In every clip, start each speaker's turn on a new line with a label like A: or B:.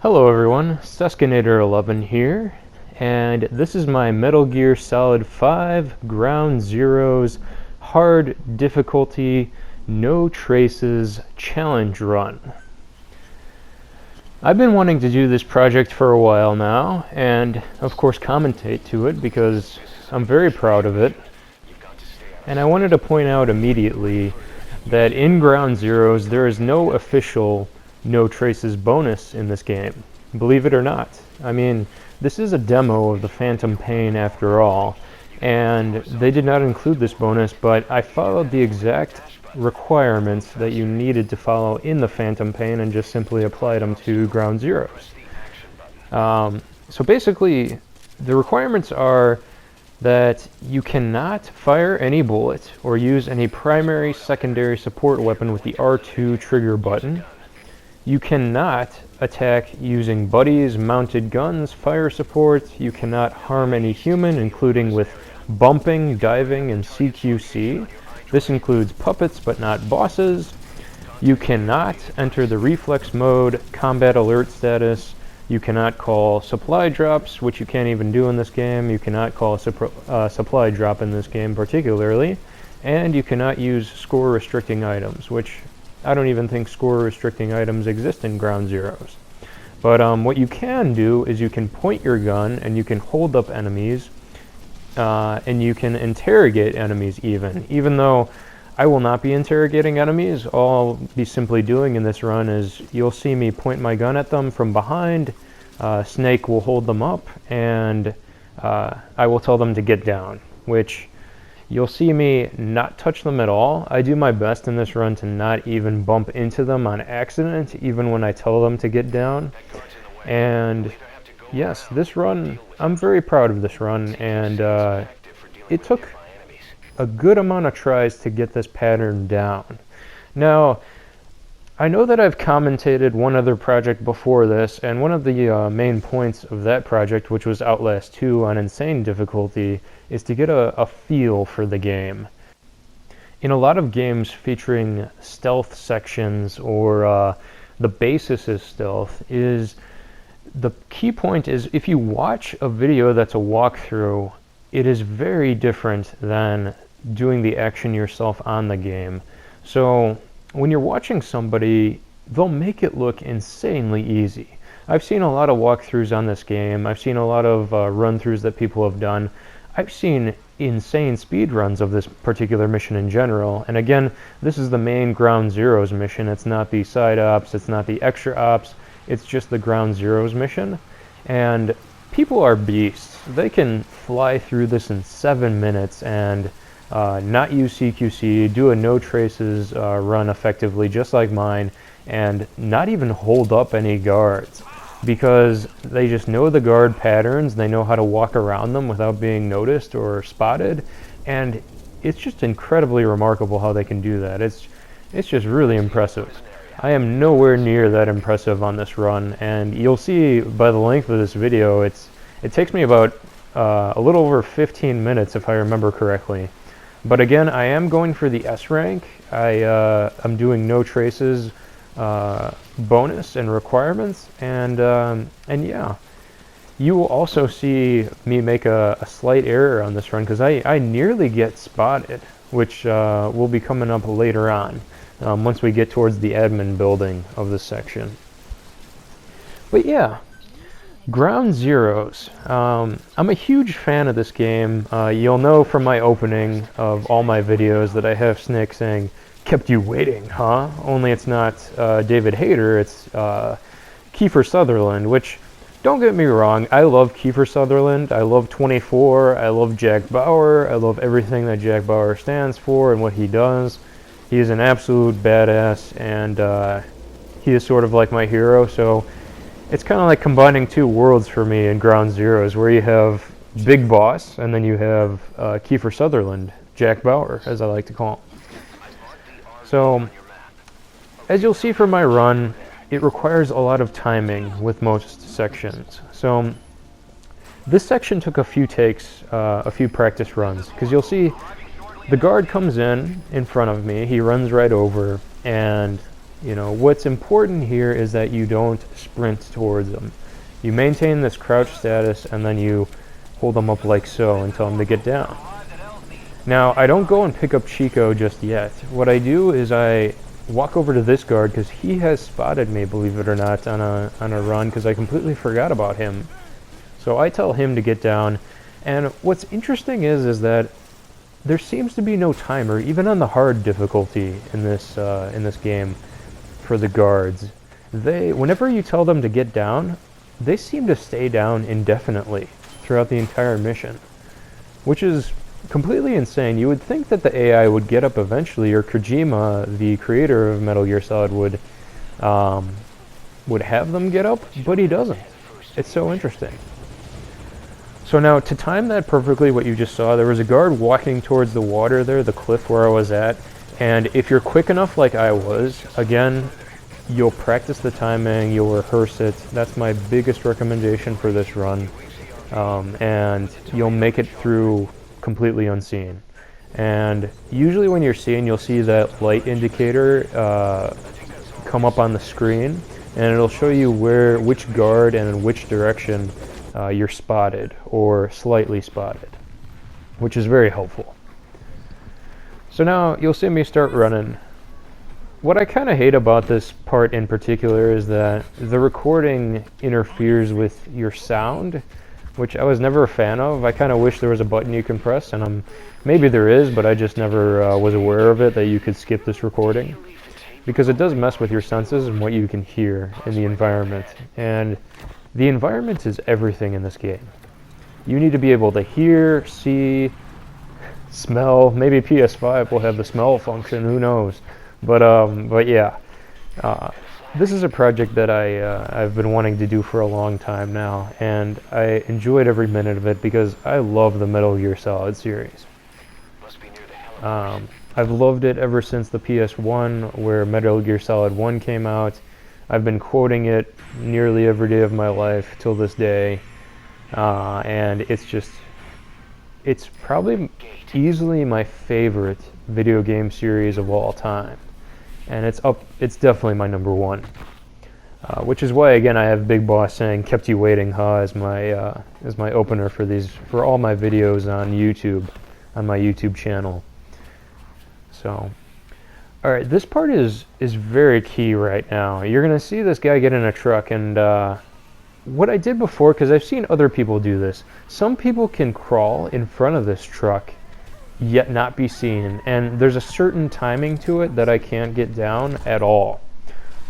A: Hello everyone, Seskinator11 here, and this is my Metal Gear Solid 5 Ground Zeroes Hard Difficulty No Traces Challenge Run. I've been wanting to do this project for a while now, and of course commentate to it because I'm very proud of it. And I wanted to point out immediately that in Ground Zeroes there is no official no traces bonus in this game, believe it or not. I mean, this is a demo of the Phantom Pain after all, and they did not include this bonus, but I followed the exact requirements that you needed to follow in the Phantom Pain and just simply applied them to Ground Zeroes. So basically, the requirements are that you cannot fire any bullet or use any primary, secondary support weapon with the R2 trigger button. You cannot attack using buddies, mounted guns, fire support. You cannot harm any human, including with bumping, diving, and CQC. This includes puppets, but not bosses. You cannot enter the reflex mode, combat alert status. You cannot call supply drops, which you can't even do in this game. You cannot call a supply drop in this game particularly. And you cannot use score restricting items, which I don't even think score restricting items exist in Ground Zeroes. But what you can do is you can point your gun and you can hold up enemies and you can interrogate enemies even though I will not be interrogating enemies. All I'll be simply doing in this run is you'll see me point my gun at them from behind, Snake will hold them up, and I will tell them to get down, which you'll see me not touch them at all. I do my best in this run to not even bump into them on accident, even when I tell them to get down. And yes, this run, I'm very proud of this run, and it took a good amount of tries to get this pattern down. Now, I know that I've commentated one other project before this, and one of the main points of that project, which was Outlast 2 on Insane difficulty, is to get a feel for the game. In a lot of games featuring stealth sections or the basis is stealth, the key point is if you watch a video that's a walkthrough, it is very different than doing the action yourself on the game. So when you're watching somebody, they'll make it look insanely easy. I've seen a lot of walkthroughs on this game. I've seen a lot of run-throughs that people have done. I've seen insane speedruns of this particular mission in general. And again, this is the main Ground Zeroes mission. It's not the side ops, it's not the extra ops, it's just the Ground Zeroes mission. And people are beasts. They can fly through this in 7 minutes and not use CQC, do a no traces run effectively just like mine, and not even hold up any guards because they just know the guard patterns, they know how to walk around them without being noticed or spotted, and it's just incredibly remarkable how they can do that. It's just really impressive. I am nowhere near that impressive on this run, and you'll see by the length of this video, it takes me about a little over 15 minutes if I remember correctly. But again, I am going for the S rank. I'm doing no traces bonus and requirements, and yeah, you will also see me make a slight error on this run because I nearly get spotted, which will be coming up later on once we get towards the admin building of this section. But yeah. Ground Zeroes. I'm a huge fan of this game. You'll know from my opening of all my videos that I have Snake saying, "Kept you waiting, huh?" Only it's not David Hayter, it's Kiefer Sutherland, which, don't get me wrong, I love Kiefer Sutherland. I love 24, I love Jack Bauer, I love everything that Jack Bauer stands for and what he does. He is an absolute badass, and he is sort of like my hero, so it's kind of like combining two worlds for me in Ground Zeroes, where you have Big Boss, and then you have Kiefer Sutherland, Jack Bauer, as I like to call him. So, as you'll see from my run, it requires a lot of timing with most sections. So, this section took a few takes, a few practice runs, because you'll see the guard comes in front of me, he runs right over, and You know, what's important here is that you don't sprint towards them. You maintain this crouch status and then you hold them up like so and tell them to get down. Now, I don't go and pick up Chico just yet. What I do is I walk over to this guard because he has spotted me, believe it or not, on a run because I completely forgot about him. So I tell him to get down. And what's interesting is that there seems to be no timer, even on the hard difficulty in this game, for the guards. Whenever you tell them to get down, they seem to stay down indefinitely throughout the entire mission, which is completely insane. You would think that the AI would get up eventually, or Kojima, the creator of Metal Gear Solid, would have them get up, but he doesn't. It's so interesting. So now, to time that perfectly, what you just saw, there was a guard walking towards the water there, the cliff where I was at, and if you're quick enough like I was, again, you'll practice the timing, you'll rehearse it. That's my biggest recommendation for this run, and you'll make it through completely unseen. And usually when you're seen, you'll see that light indicator come up on the screen, and it'll show you which guard and in which direction you're spotted or slightly spotted, which is very helpful. So now you'll see me start running. What I kind of hate about this part in particular is that the recording interferes with your sound, which I was never a fan of. I kind of wish there was a button you can press, and maybe there is, but I just never was aware of it, that you could skip this recording, because it does mess with your senses and what you can hear in the environment. And the environment is everything in this game. You need to be able to hear, see, smell. Maybe PS5 will have the smell function, who knows. But yeah, this is a project that I've been wanting to do for a long time now, and I enjoyed every minute of it because I love the Metal Gear Solid series. I've loved it ever since the PS1, where Metal Gear Solid 1 came out. I've been quoting it nearly every day of my life till this day, and it's probably easily my favorite video game series of all time, and it's definitely my number one, which is why, again, I have Big Boss saying "kept you waiting, huh?" as my opener for all my videos on YouTube, on my YouTube channel. So, all right, this part is very key right now. You're gonna see this guy get in a truck, and what I did before, because I've seen other people do this, some people can crawl in front of this truck yet not be seen, and there's a certain timing to it that I can't get down at all.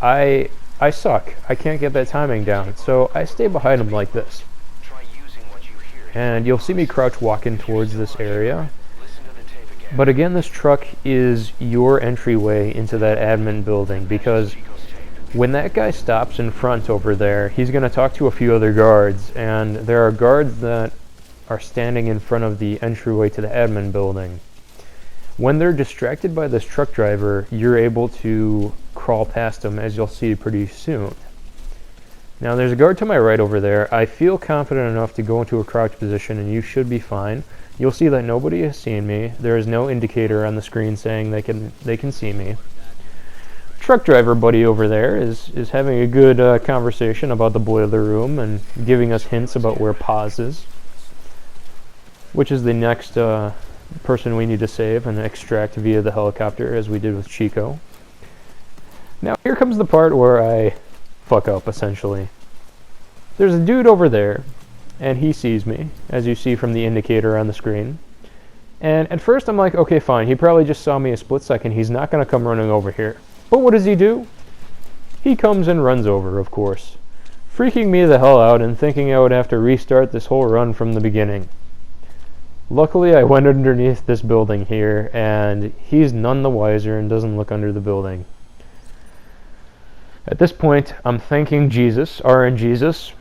A: I suck. I can't get that timing down, so I stay behind him like this. And you'll see me crouch walking towards this area. But again, this truck is your entryway into that admin building, because when that guy stops in front over there, he's going to talk to a few other guards, and there are guards that are standing in front of the entryway to the admin building. When they're distracted by this truck driver, you're able to crawl past them, as you'll see pretty soon. Now, there's a guard to my right over there. I feel confident enough to go into a crouch position, and you should be fine. You'll see that nobody has seen me. There is no indicator on the screen saying they can see me. Truck driver buddy over there is having a good conversation about the boiler room and giving us hints about where Paz is, which is the next person we need to save and extract via the helicopter, as we did with Chico. Now here comes the part where I fuck up, essentially. There's a dude over there, and he sees me, as you see from the indicator on the screen. And at first I'm like, okay, fine, he probably just saw me a split second, he's not going to come running over here. But what does he do? He comes and runs over, of course, freaking me the hell out and thinking I would have to restart this whole run from the beginning. Luckily, I went underneath this building here, and he's none the wiser and doesn't look under the building. At this point, I'm thanking Jesus, RNGesus,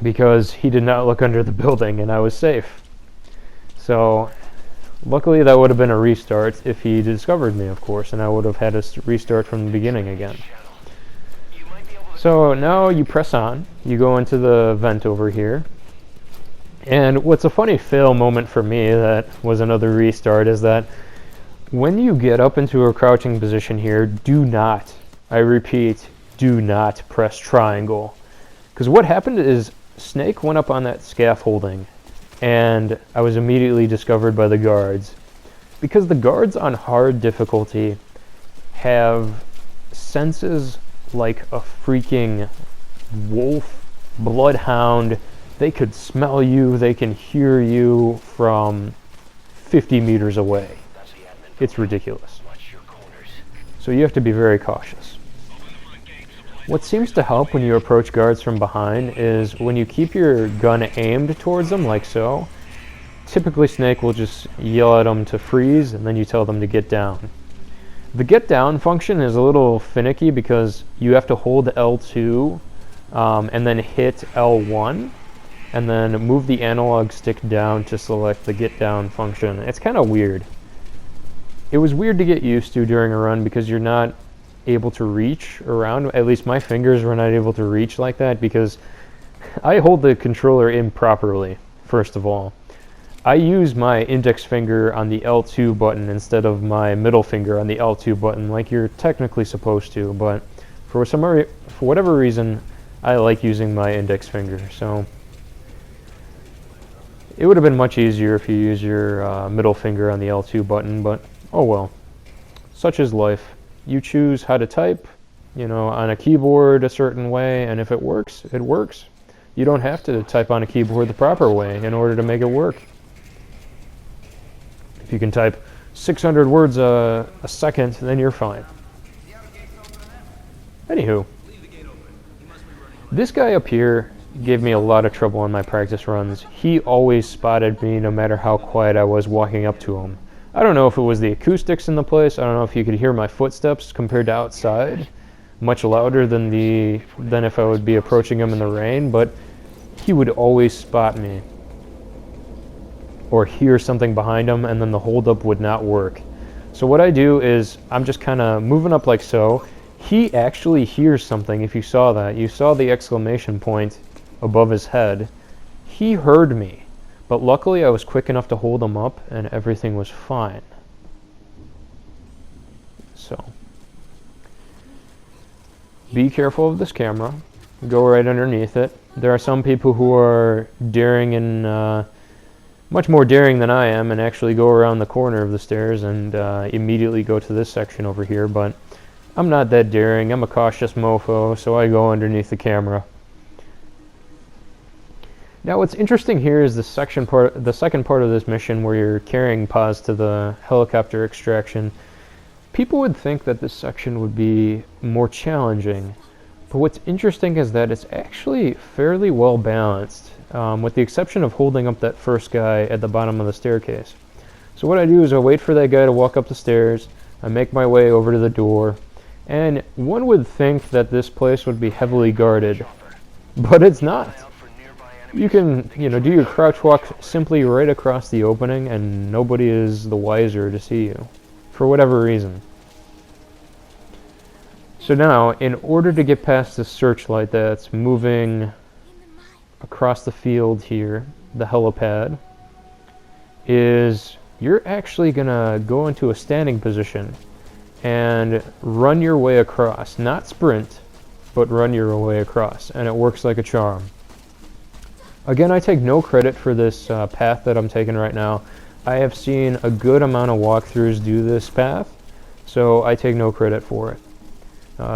A: because he did not look under the building and I was safe. So, luckily that would have been a restart if he discovered me, of course, and I would have had to restart from the beginning again. So now you press on, you go into the vent over here, and what's a funny fail moment for me that was another restart is that when you get up into a crouching position here, do not I repeat, do not press triangle. Because what happened is Snake went up on that scaffolding, and I was immediately discovered by the guards. Because the guards on hard difficulty have senses like a freaking wolf, bloodhound. They could smell you, they can hear you from 50 meters away. It's ridiculous. So you have to be very cautious. What seems to help when you approach guards from behind is when you keep your gun aimed towards them, like so, typically Snake will just yell at them to freeze, and then you tell them to get down. The get down function is a little finicky because you have to hold L2 and then hit L1, and then move the analog stick down to select the get down function. It's kind of weird. It was weird to get used to during a run because you're not able to reach around. At least my fingers were not able to reach like that because I hold the controller improperly, first of all. I use my index finger on the L2 button instead of my middle finger on the L2 button like you're technically supposed to, but for whatever reason, I like using my index finger, so it would have been much easier if you use your middle finger on the L2 button, but oh well. Such is life. You choose how to type, on a keyboard a certain way, and if it works, it works. You don't have to type on a keyboard the proper way in order to make it work. If you can type 600 words a second, then you're fine. Anywho, this guy up here gave me a lot of trouble on my practice runs. He always spotted me no matter how quiet I was walking up to him. I don't know if it was the acoustics in the place. I don't know if you could hear my footsteps compared to outside, much louder than if I would be approaching him in the rain, but he would always spot me or hear something behind him, and then the holdup would not work. So what I do is I'm just kind of moving up like so. He actually hears something. If you saw that, you saw the exclamation point above his head. He heard me, but luckily I was quick enough to hold him up and everything was fine. So be careful of this camera. Go right underneath it. There are some people who are daring and much more daring than I am and actually go around the corner of the stairs and immediately go to this section over here, but I'm not that daring. I'm a cautious mofo, so I go underneath the camera. Now what's interesting here is the second part of this mission where you're carrying Paz to the helicopter extraction. People would think that this section would be more challenging, but what's interesting is that it's actually fairly well balanced, with the exception of holding up that first guy at the bottom of the staircase. So what I do is I wait for that guy to walk up the stairs, I make my way over to the door, and one would think that this place would be heavily guarded, but it's not. You can, do your crouch walk simply right across the opening and nobody is the wiser to see you, for whatever reason. So now, in order to get past the searchlight that's moving across the field here, the helipad, is you're actually gonna go into a standing position and run your way across. Not sprint, but run your way across, and it works like a charm. Again, I take no credit for this path that I'm taking right now. I have seen a good amount of walkthroughs do this path, so I take no credit for it.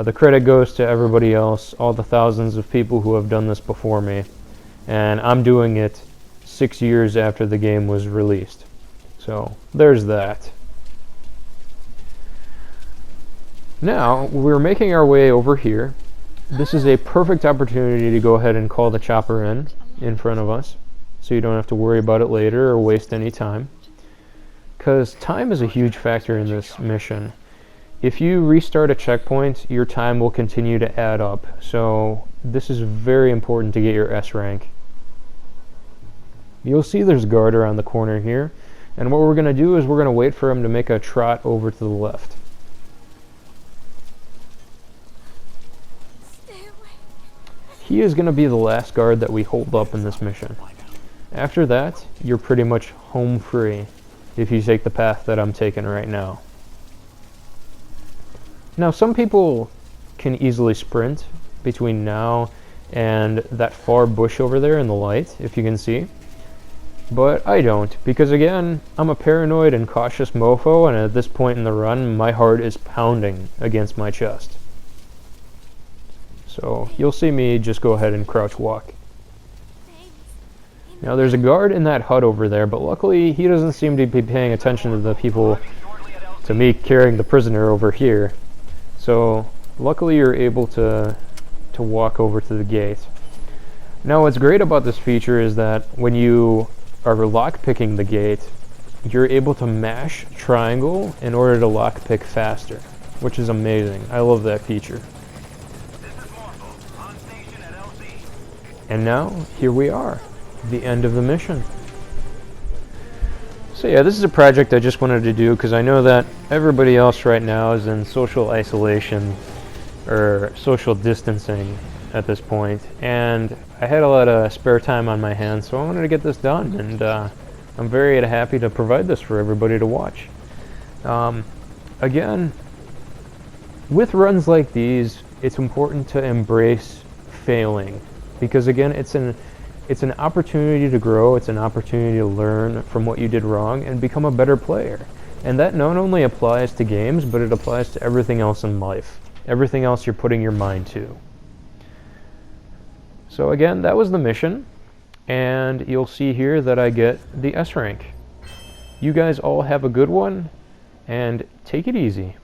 A: The credit goes to everybody else, all the thousands of people who have done this before me, and I'm doing it 6 years after the game was released. So, there's that. Now, we're making our way over here. This is a perfect opportunity to go ahead and call the chopper in front of us, so you don't have to worry about it later or waste any time. Because time is a huge factor in this mission. If you restart a checkpoint, your time will continue to add up, so this is very important to get your S rank. You'll see there's a guard around the corner here, and what we're going to do is we're going to wait for him to make a trot over to the left. He is going to be the last guard that we hold up in this mission. After that, you're pretty much home free if you take the path that I'm taking right now. Now, some people can easily sprint between now and that far bush over there in the light, if you can see. But I don't, because again, I'm a paranoid and cautious mofo, and at this point in the run, my heart is pounding against my chest. So you'll see me just go ahead and crouch walk. Now there's a guard in that hut over there, but luckily he doesn't seem to be paying attention to the people, to me carrying the prisoner over here. So luckily you're able to walk over to the gate. Now what's great about this feature is that when you are lockpicking the gate, you're able to mash triangle in order to lockpick faster, which is amazing. I love that feature. And now, here we are, the end of the mission. So yeah, this is a project I just wanted to do because I know that everybody else right now is in social isolation or social distancing at this point, and I had a lot of spare time on my hands, so I wanted to get this done, and I'm very happy to provide this for everybody to watch. Again, with runs like these, it's important to embrace failing, because again, it's an opportunity to grow, it's an opportunity to learn from what you did wrong and become a better player. And that not only applies to games, but it applies to everything else in life. Everything else you're putting your mind to. So again, that was the mission, and you'll see here that I get the S rank. You guys all have a good one, and take it easy.